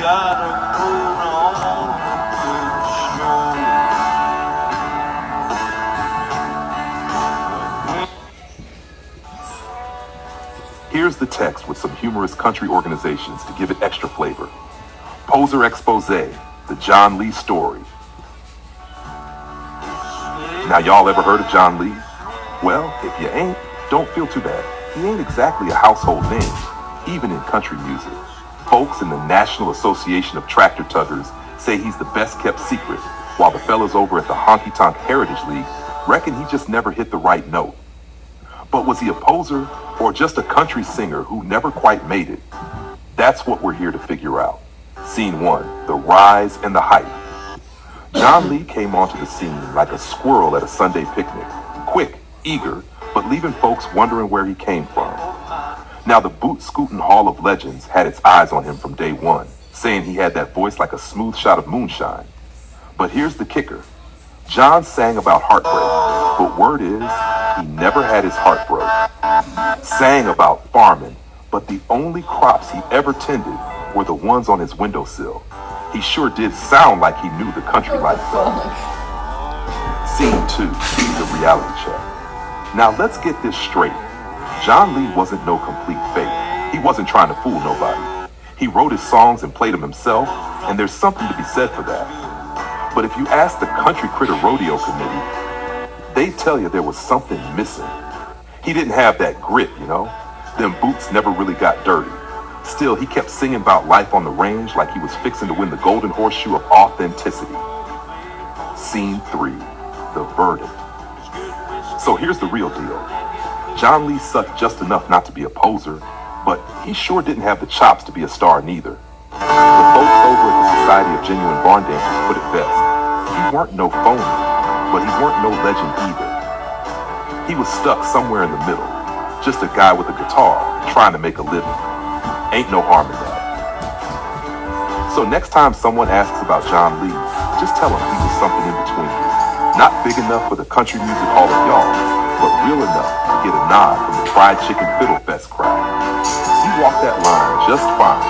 gotta put on a good show. Here's the text with some humorous country organizations to give it extra flavor. Poserxposer, the John Lee story. Now y'all ever heard of John Lee? Well, if you ain't, don't feel too bad. He ain't exactly a household name, even in country music. Folks in the National Association of Tractor Tuggers say he's the best kept secret, while the fellas over at the Honky Tonk Heritage League reckon he just never hit the right note. But was he a poser or just a country singer who never quite made it? That's what we're here to figure out. Scene 1, the rise and the hype. John Lee came onto the scene like a squirrel at a Sunday picnic, quick, eager, but leaving folks wondering where he came from. Now the boot-scooting Hall of Legends had its eyes on him from day one, saying he had that voice like a smooth shot of moonshine. But here's the kicker. John sang about heartbreak, but word is, he never had his heart broke. Sang about farming, but the only crops he ever tended were the ones on his windowsill. He sure did sound like he knew the country life though. Scene 2, the reality check. Now let's get this straight. John Lee wasn't no complete fake. He wasn't trying to fool nobody. He wrote his songs and played them himself, and there's something to be said for that. But if you ask the Country Critter Rodeo Committee, they tell you there was something missing. He didn't have that grit, you know? Them boots never really got dirty. Still, he kept singing about life on the range like he was fixing to win the golden horseshoe of authenticity. Scene 3, the verdict. So here's the real deal. John Lee sucked just enough not to be a poser, but he sure didn't have the chops to be a star neither. The folks over at the Society of Genuine Barn Dancers put it best. He weren't no phony, but he weren't no legend either. He was stuck somewhere in the middle, just a guy with a guitar trying to make a living. Ain't no harm in that. So next time someone asks about John Lee, just tell him he was something in between. Not big enough for the country music hall of y'all, but real enough to get a nod from the Fried Chicken Fiddle Fest crowd. He walked that line just fine.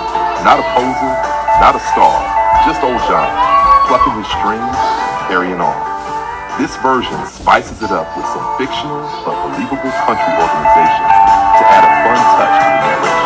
Not a poser, not a star, just old John, plucking his strings, carrying on. This version spices it up with some fictional but believable country organizations to add a fun touch to the narration.